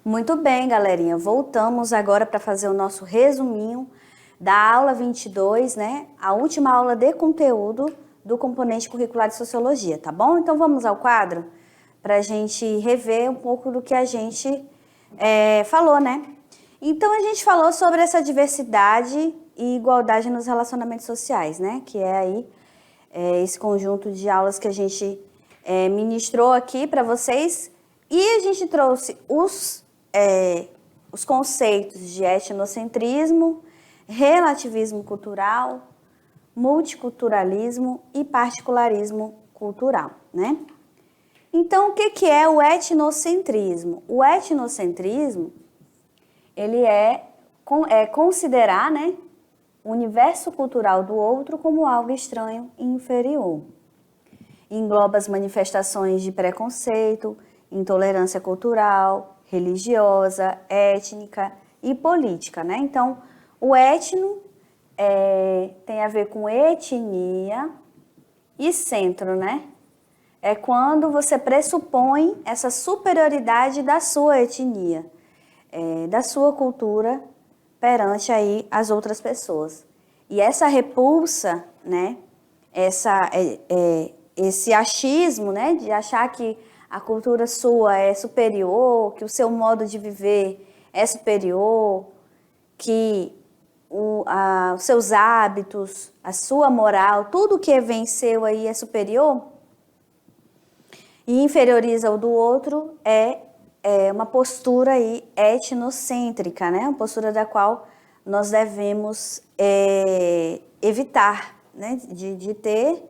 Muito bem, galerinha. Voltamos agora para fazer o nosso resuminho da aula 22, né? A última aula de conteúdo do componente curricular de Sociologia, tá bom? Então vamos ao quadro para a gente rever um pouco do que a gente falou, né? Então a gente falou sobre essa diversidade e igualdade nos relacionamentos sociais, né? Que é aí esse conjunto de aulas que a gente ministrou aqui para vocês. E a gente trouxe os conceitos de etnocentrismo, relativismo cultural, multiculturalismo e particularismo cultural, né? Então, o que é o etnocentrismo? O etnocentrismo, ele é considerar, né, o universo cultural do outro como algo estranho e inferior. Engloba as manifestações de preconceito, intolerância cultural, religiosa, étnica e política, né? Então, o etno tem a ver com etnia e centro, né? É quando você pressupõe essa superioridade da sua etnia, da sua cultura perante aí as outras pessoas. E essa repulsa, né? Esse achismo, né? De achar que a cultura sua é superior, que o seu modo de viver é superior, que os seus hábitos, a sua moral, tudo que vem seu aí é superior e inferioriza o do outro, é uma postura aí etnocêntrica, né? Uma postura da qual nós devemos evitar, né? de ter.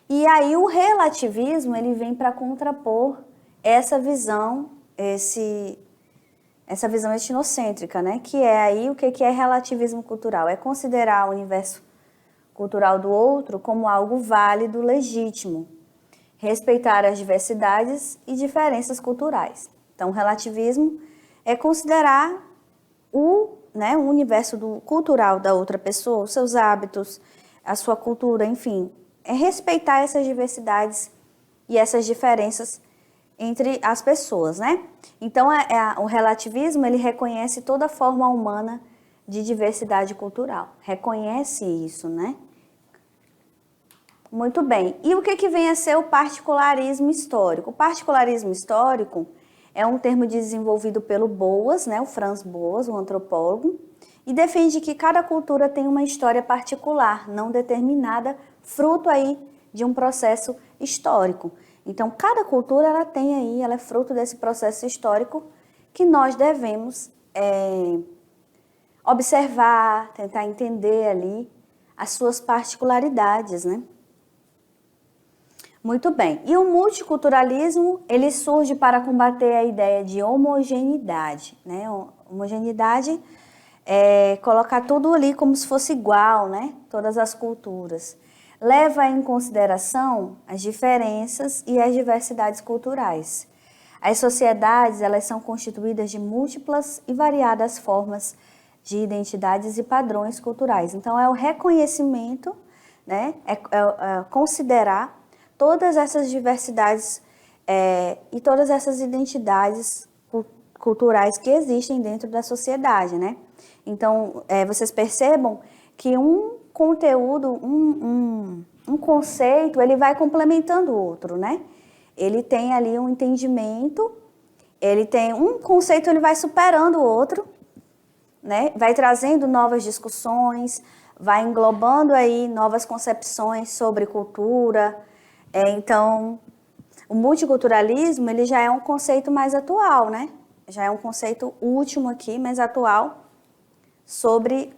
E aí o relativismo, ele vem para contrapor essa visão, essa visão etnocêntrica, né? Que é aí o que é relativismo cultural? É considerar o universo cultural do outro como algo válido, legítimo, respeitar as diversidades e diferenças culturais. Então, o relativismo é considerar o universo cultural da outra pessoa, os seus hábitos, a sua cultura, enfim, é respeitar essas diversidades e essas diferenças entre as pessoas, né? Então, o relativismo, ele reconhece toda forma humana de diversidade cultural, reconhece isso, né? Muito bem. E o que vem a ser o particularismo histórico? O particularismo histórico é um termo desenvolvido pelo Boas, né? O Franz Boas, um antropólogo, e defende que cada cultura tem uma história particular, não determinada, fruto aí de um processo histórico. Então, cada cultura ela é fruto desse processo histórico que nós devemos observar, tentar entender ali as suas particularidades, né? Muito bem. E o multiculturalismo, ele surge para combater a ideia de homogeneidade, né? Homogeneidade é colocar tudo ali como se fosse igual, né? Todas as culturas. Leva em consideração as diferenças e as diversidades culturais. As sociedades, elas são constituídas de múltiplas e variadas formas de identidades e padrões culturais. Então, é o reconhecimento, né? Considerar todas essas diversidades e todas essas identidades culturais que existem dentro da sociedade, né? Então, vocês percebam que um conteúdo, um conceito, ele vai complementando o outro, né? Ele tem ali um entendimento, ele tem um conceito, ele vai superando o outro, né? Vai trazendo novas discussões, vai englobando aí novas concepções sobre cultura. Então, o multiculturalismo, ele já é um conceito mais atual, né? Já é um conceito último aqui, mais atual, sobre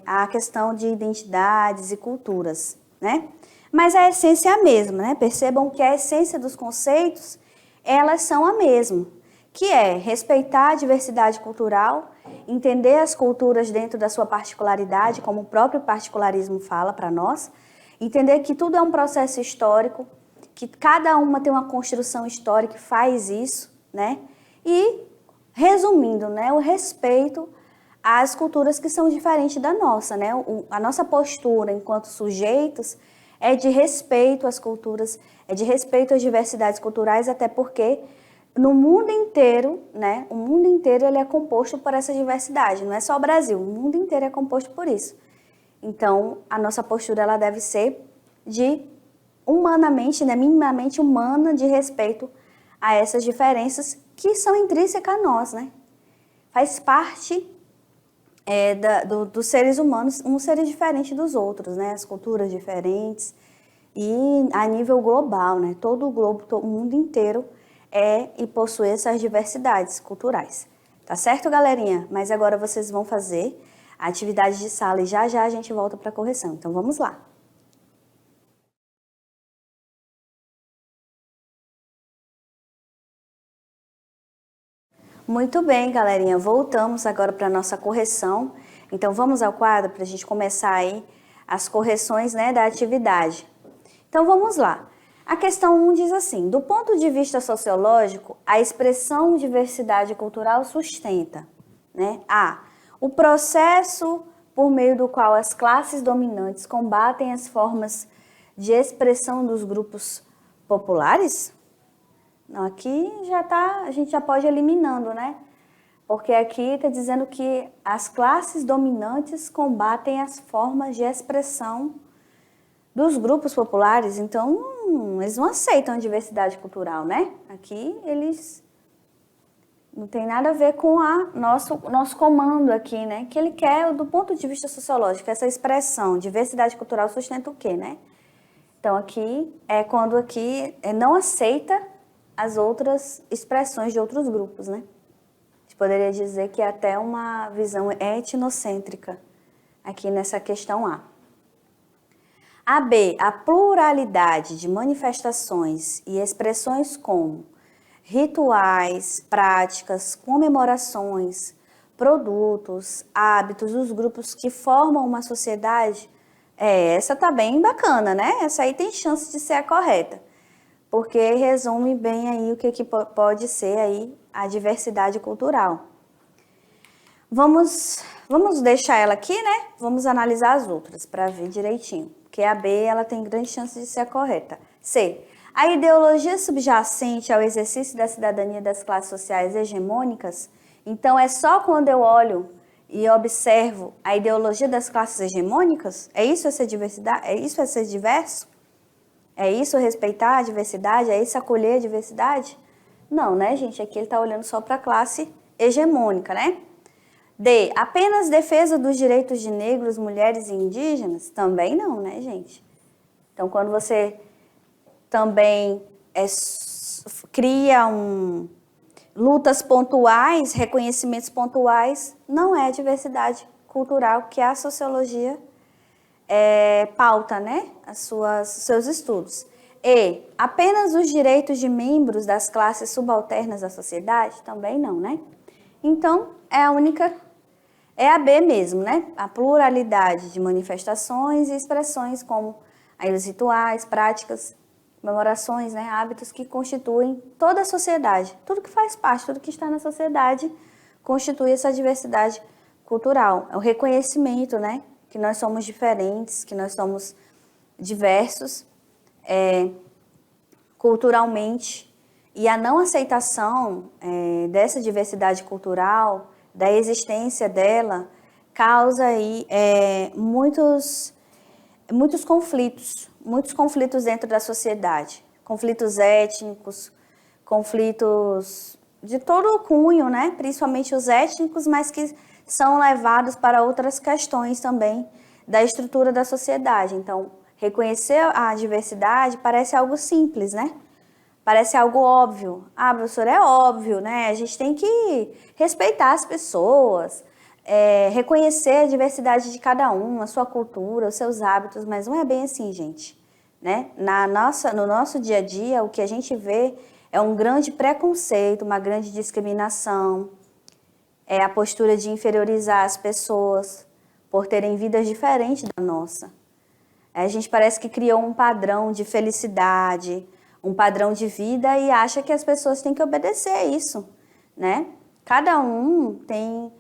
a questão de identidades e culturas, né? Mas a essência é a mesma, né? Percebam que a essência dos conceitos, elas são a mesma, que é respeitar a diversidade cultural, entender as culturas dentro da sua particularidade, como o próprio particularismo fala para nós, entender que tudo é um processo histórico, que cada uma tem uma construção histórica que faz isso, né? E, resumindo, né, o respeito às culturas que são diferentes da nossa, né? A nossa postura enquanto sujeitos é de respeito às culturas, é de respeito às diversidades culturais, até porque no mundo inteiro, né? O mundo inteiro ele é composto por essa diversidade, não é só o Brasil, o mundo inteiro é composto por isso. Então, a nossa postura ela deve ser de humanamente, né, minimamente humana, de respeito a essas diferenças que são intrínsecas a nós, né? Faz parte dos seres humanos, uns seres diferentes dos outros, né? As culturas diferentes e a nível global, né? Todo o globo, todo o mundo inteiro e possui essas diversidades culturais. Tá certo, galerinha? Mas agora vocês vão fazer a atividade de sala e já já a gente volta para a correção. Então vamos lá. Muito bem, galerinha. Voltamos agora para a nossa correção. Então vamos ao quadro para a gente começar aí as correções, né, da atividade. Então vamos lá. A questão 1 diz assim: do ponto de vista sociológico, a expressão diversidade cultural sustenta, né, o processo por meio do qual as classes dominantes combatem as formas de expressão dos grupos populares. Não, aqui a gente já pode ir eliminando, né? Porque aqui está dizendo que as classes dominantes combatem as formas de expressão dos grupos populares, então eles não aceitam a diversidade cultural, né? Aqui eles não tem nada a ver com nosso comando aqui, né? Que ele quer, do ponto de vista sociológico, essa expressão, diversidade cultural sustenta o quê, né? Então aqui é quando aqui não aceita as outras expressões de outros grupos, né? A gente poderia dizer que é até uma visão etnocêntrica aqui nessa questão A. A B, a pluralidade de manifestações e expressões como rituais, práticas, comemorações, produtos, hábitos dos grupos que formam uma sociedade, essa tá bem bacana, né? Essa aí tem chance de ser a correta, porque resume bem aí o que pode ser aí a diversidade cultural. Vamos deixar ela aqui, né? Vamos analisar as outras para ver direitinho, porque a B ela tem grande chance de ser a correta. C, a ideologia subjacente ao exercício da cidadania das classes sociais hegemônicas, então é só quando eu olho e observo a ideologia das classes hegemônicas? É isso essa diversidade? É isso ser diverso? É isso respeitar a diversidade? É isso acolher a diversidade? Não, né, gente? Aqui ele está olhando só para a classe hegemônica, né? D, apenas defesa dos direitos de negros, mulheres e indígenas? Também não, né, gente? Então, quando você também cria lutas pontuais, reconhecimentos pontuais, não é a diversidade cultural que a sociologia pauta, né, seus estudos. E apenas os direitos de membros das classes subalternas da sociedade? Também não, né? Então, é a B mesmo, né? A pluralidade de manifestações e expressões como aí os rituais, práticas, comemorações, né, hábitos que constituem toda a sociedade. Tudo que faz parte, tudo que está na sociedade constitui essa diversidade cultural. É o reconhecimento, né, que nós somos diferentes, que nós somos diversos culturalmente, e a não aceitação dessa diversidade cultural, da existência dela, causa aí muitos conflitos dentro da sociedade, conflitos étnicos, conflitos de todo o cunho, né? Principalmente os étnicos, mas que são levados para outras questões também da estrutura da sociedade. Então, reconhecer a diversidade parece algo simples, né? Parece algo óbvio. Ah, professor, é óbvio, né? A gente tem que respeitar as pessoas, reconhecer a diversidade de cada um, a sua cultura, os seus hábitos, mas não é bem assim, gente, né? No nosso dia a dia, o que a gente vê é um grande preconceito, uma grande discriminação, a postura de inferiorizar as pessoas por terem vidas diferentes da nossa. A gente parece que criou um padrão de felicidade, um padrão de vida e acha que as pessoas têm que obedecer a isso, né? Cada um tem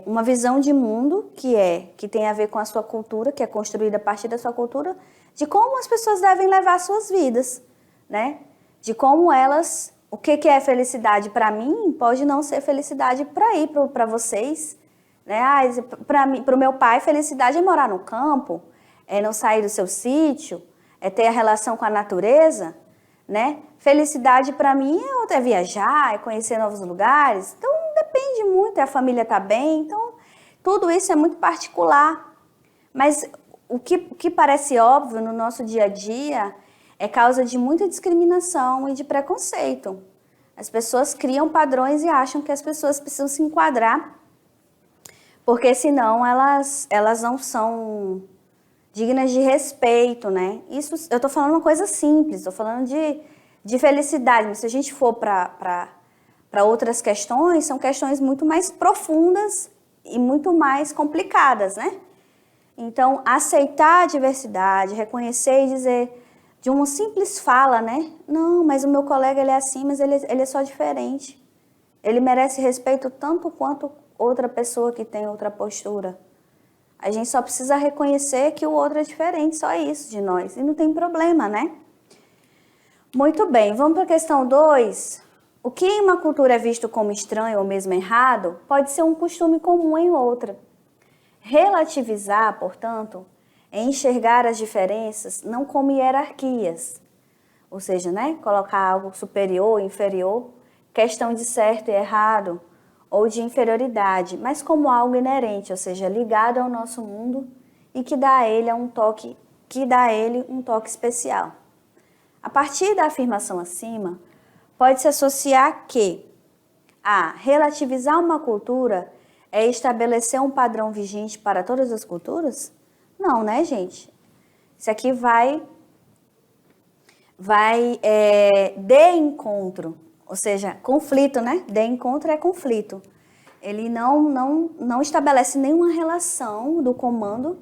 uma visão de mundo que tem a ver com a sua cultura, que é construída a partir da sua cultura, de como as pessoas devem levar suas vidas, né? De como elas O que é felicidade para mim pode não ser felicidade para vocês, né? Para o meu pai, felicidade é morar no campo, é não sair do seu sítio, é ter a relação com a natureza, né? Felicidade para mim é viajar, é conhecer novos lugares. Então depende muito, a família tá bem, então tudo isso é muito particular. Mas o que parece óbvio no nosso dia a dia é causa de muita discriminação e de preconceito. As pessoas criam padrões e acham que as pessoas precisam se enquadrar, porque senão elas não são dignas de respeito, né? Isso, eu tô falando uma coisa simples, tô falando de felicidade, mas se a gente for para outras questões, são questões muito mais profundas e muito mais complicadas, né? Então, aceitar a diversidade, reconhecer e dizer de uma simples fala, né? Não, mas o meu colega ele é assim, mas ele é só diferente. Ele merece respeito tanto quanto outra pessoa que tem outra postura. A gente só precisa reconhecer que o outro é diferente, só isso de nós. E não tem problema, né? Muito bem, vamos para a questão 2. O que em uma cultura é visto como estranho ou mesmo errado, pode ser um costume comum em outra. Relativizar, portanto, é enxergar as diferenças não como hierarquias, ou seja, né, colocar algo superior, inferior, questão de certo e errado, ou de inferioridade, mas como algo inerente, ou seja, ligado ao nosso mundo e que dá a ele um toque especial. A partir da afirmação acima, pode-se associar que relativizar uma cultura é estabelecer um padrão vigente para todas as culturas? Não, né, gente? Isso aqui vai de encontro, ou seja, conflito, né? De encontro é conflito. Ele não estabelece nenhuma relação do comando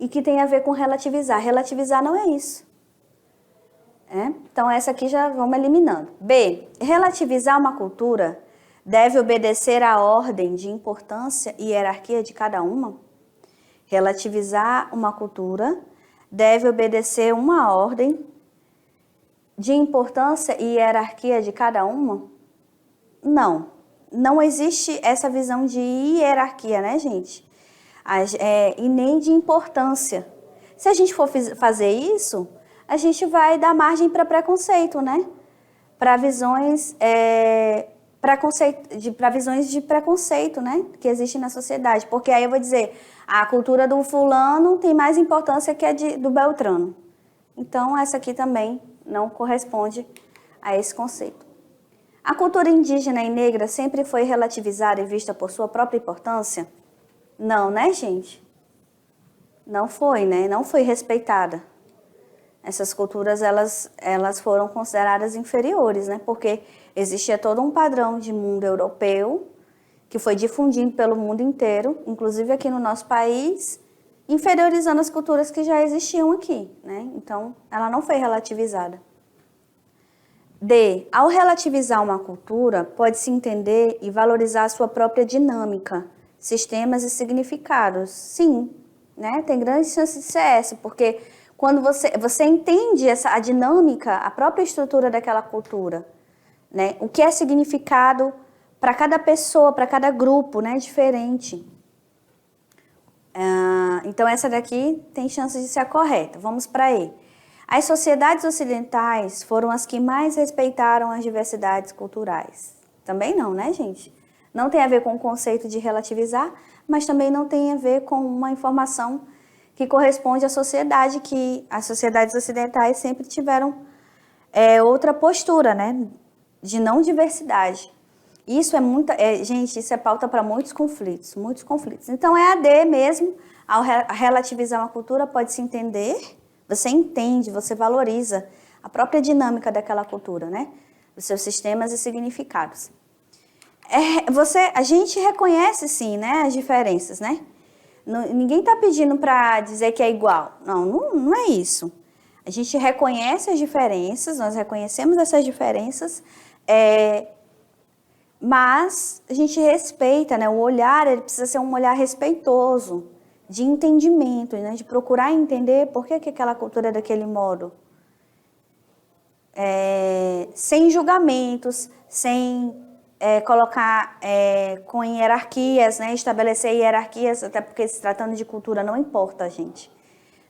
e que tem a ver com relativizar. Relativizar não é isso. Então, essa aqui já vamos eliminando. B. Relativizar uma cultura deve obedecer à ordem de importância e hierarquia de cada uma? Relativizar uma cultura deve obedecer uma ordem de importância e hierarquia de cada uma? Não existe essa visão de hierarquia, né, gente? E nem de importância. Se a gente for fazer isso, a gente vai dar margem para preconceito, né? Para visões de preconceito, né, que existe na sociedade. Porque aí eu vou dizer, a cultura do fulano tem mais importância que a do beltrano. Então, essa aqui também não corresponde a esse conceito. A cultura indígena e negra sempre foi relativizada e vista por sua própria importância? Não, né, gente? Não foi, né? Não foi respeitada. Essas culturas, elas foram consideradas inferiores, né? Porque existia todo um padrão de mundo europeu que foi difundido pelo mundo inteiro, inclusive aqui no nosso país, inferiorizando as culturas que já existiam aqui, né? Então, ela não foi relativizada. D. Ao relativizar uma cultura, pode-se entender e valorizar a sua própria dinâmica, sistemas e significados. Sim, né? Tem grande chance de ser essa, porque quando você entende a dinâmica, a própria estrutura daquela cultura, né? O que é significado para cada pessoa, para cada grupo, né? Diferente. Então, essa daqui tem chance de ser a correta. Vamos para E. As sociedades ocidentais foram as que mais respeitaram as diversidades culturais. Também não, né, gente? Não tem a ver com o conceito de relativizar, mas também não tem a ver com uma informação que corresponde à sociedade, que as sociedades ocidentais sempre tiveram outra postura, né, de não diversidade. Isso gente, isso é pauta para muitos conflitos, muitos conflitos. Então, é a D mesmo, ao relativizar uma cultura, pode-se entender, você entende, você valoriza a própria dinâmica daquela cultura, né, os seus sistemas e significados. A gente reconhece, sim, né, as diferenças, né? Ninguém está pedindo para dizer que é igual. Não é isso. A gente reconhece as diferenças, nós reconhecemos essas diferenças, mas a gente respeita, né? O olhar, ele precisa ser um olhar respeitoso, de entendimento, né? De procurar entender por que aquela cultura é daquele modo. sem julgamentos, sem colocar com hierarquias, né? Estabelecer hierarquias, até porque se tratando de cultura não importa, gente.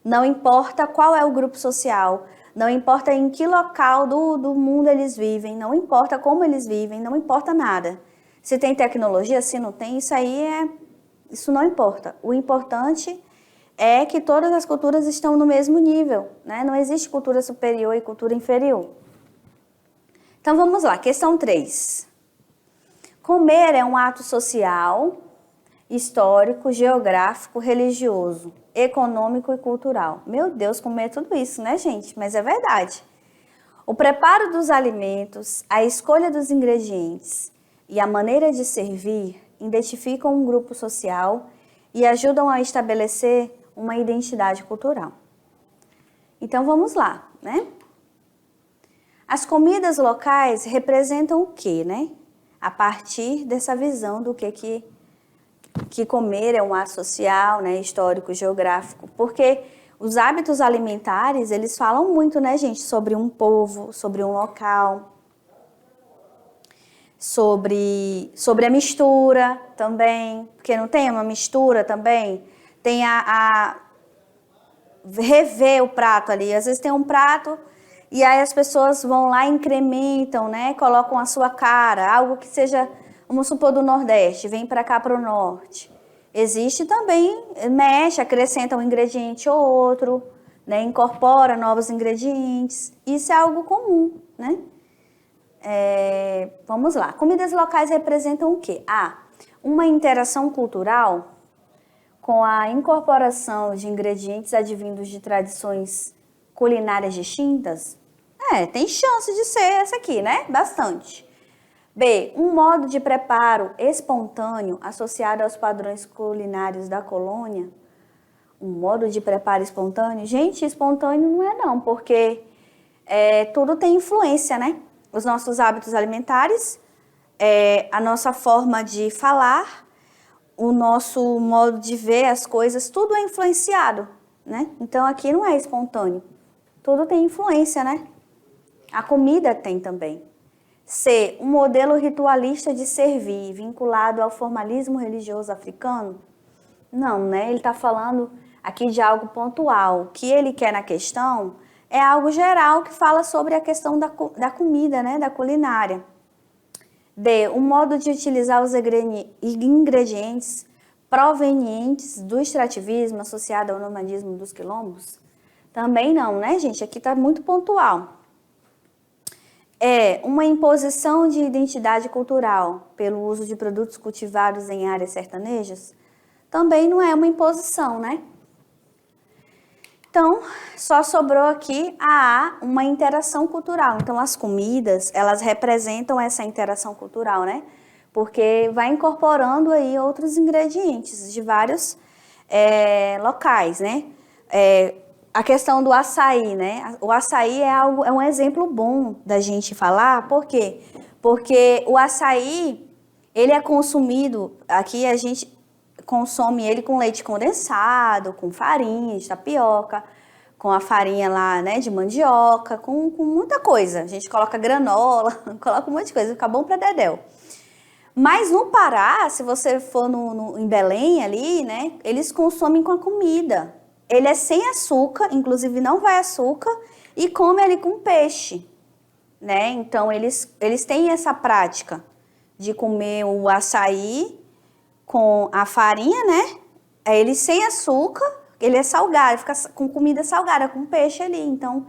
Não importa qual é o grupo social, não importa em que local do mundo eles vivem, não importa como eles vivem, não importa nada. Se tem tecnologia, se não tem, isso não importa. O importante é que todas as culturas estão no mesmo nível, né? Não existe cultura superior e cultura inferior. Então vamos lá, questão 3. Comer é um ato social, histórico, geográfico, religioso, econômico e cultural. Meu Deus, comer é tudo isso, né, gente? Mas é verdade. O preparo dos alimentos, a escolha dos ingredientes e a maneira de servir identificam um grupo social e ajudam a estabelecer uma identidade cultural. Então vamos lá, né? As comidas locais representam o quê, né? A partir dessa visão do que comer é um ato social, né, histórico, geográfico, porque os hábitos alimentares, eles falam muito, né, gente, sobre um povo, sobre um local, sobre a mistura também, porque não tem uma mistura também, tem rever o prato ali, às vezes tem um prato e aí as pessoas vão lá e incrementam, né, colocam a sua cara, algo que seja, vamos supor, do Nordeste, vem para cá para o Norte. Existe também, mexe, acrescenta um ingrediente ou outro, né, incorpora novos ingredientes, isso é algo comum, né? Vamos lá, comidas locais representam o quê? Uma interação cultural com a incorporação de ingredientes advindos de tradições culinárias distintas? Tem chance de ser essa aqui, né? Bastante. B, um modo de preparo espontâneo associado aos padrões culinários da colônia. Um modo de preparo espontâneo? Gente, espontâneo não é não, porque tudo tem influência, né? Os nossos hábitos alimentares, a nossa forma de falar, o nosso modo de ver as coisas, tudo é influenciado, né? Então aqui não é espontâneo, tudo tem influência, né? A comida tem também. C, um modelo ritualista de servir, vinculado ao formalismo religioso africano? Não, né? Ele está falando aqui de algo pontual. O que ele quer na questão é algo geral que fala sobre a questão da comida, né? Da culinária. D, um modo de utilizar os ingredientes provenientes do extrativismo associado ao nomadismo dos quilombos? Também não, né, gente? Aqui está muito pontual. Uma imposição de identidade cultural pelo uso de produtos cultivados em áreas sertanejas? Também não é uma imposição, né? Então, só sobrou aqui uma interação cultural. Então, as comidas, elas representam essa interação cultural, né? Porque vai incorporando aí outros ingredientes de vários locais, né? A questão do açaí, né? O açaí é um exemplo bom da gente falar, por quê? Porque o açaí, ele é consumido, aqui a gente consome ele com leite condensado, com farinha de tapioca, com a farinha lá, né, de mandioca, com muita coisa. A gente coloca granola, coloca um monte de coisa, fica bom pra dedéu. Mas no Pará, se você for em Belém ali, né, eles consomem com a comida. Ele é sem açúcar, inclusive não vai açúcar, e come ali com peixe, né? Então, eles têm essa prática de comer o açaí com a farinha, né? Ele sem açúcar, ele é salgado, fica com comida salgada, com peixe ali. Então,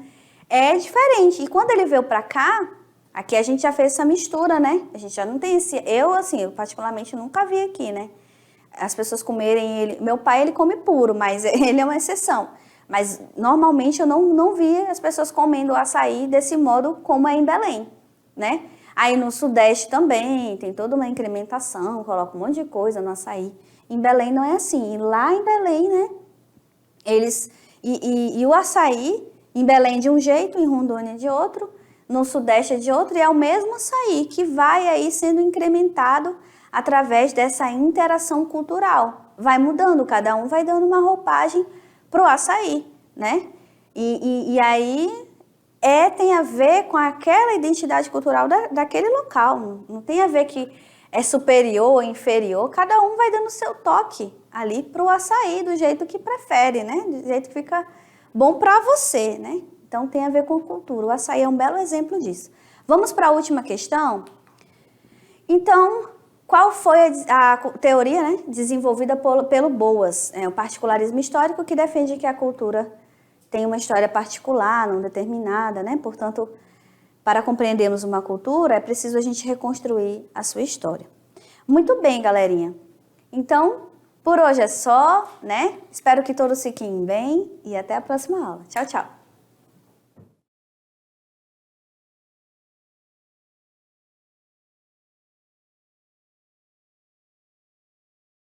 é diferente. E quando ele veio pra cá, aqui a gente já fez essa mistura, né? A gente já não tem esse... Eu particularmente, nunca vi aqui, né? As pessoas comerem ele... Meu pai, ele come puro, mas ele é uma exceção. Mas, normalmente, eu não vi as pessoas comendo açaí desse modo como é em Belém, né? Aí, no Sudeste também, tem toda uma incrementação, coloca um monte de coisa no açaí. Em Belém não é assim. E lá em Belém, né? Eles... E o açaí, em Belém de um jeito, em Rondônia de outro, no Sudeste é de outro, e é o mesmo açaí que vai aí sendo incrementado através dessa interação cultural. Vai mudando, cada um vai dando uma roupagem pro açaí, né? E aí tem a ver com aquela identidade cultural daquele local. Não tem a ver que é superior ou inferior. Cada um vai dando seu toque ali pro açaí, do jeito que prefere, né? Do jeito que fica bom para você, né? Então tem a ver com cultura. O açaí é um belo exemplo disso. Vamos para a última questão? Então, qual foi a teoria, né, desenvolvida pelo Boas, o particularismo histórico, que defende que a cultura tem uma história particular, não determinada, né? Portanto, para compreendermos uma cultura, é preciso a gente reconstruir a sua história. Muito bem, galerinha. Então, por hoje é só, né? Espero que todos fiquem bem e até a próxima aula. Tchau, tchau.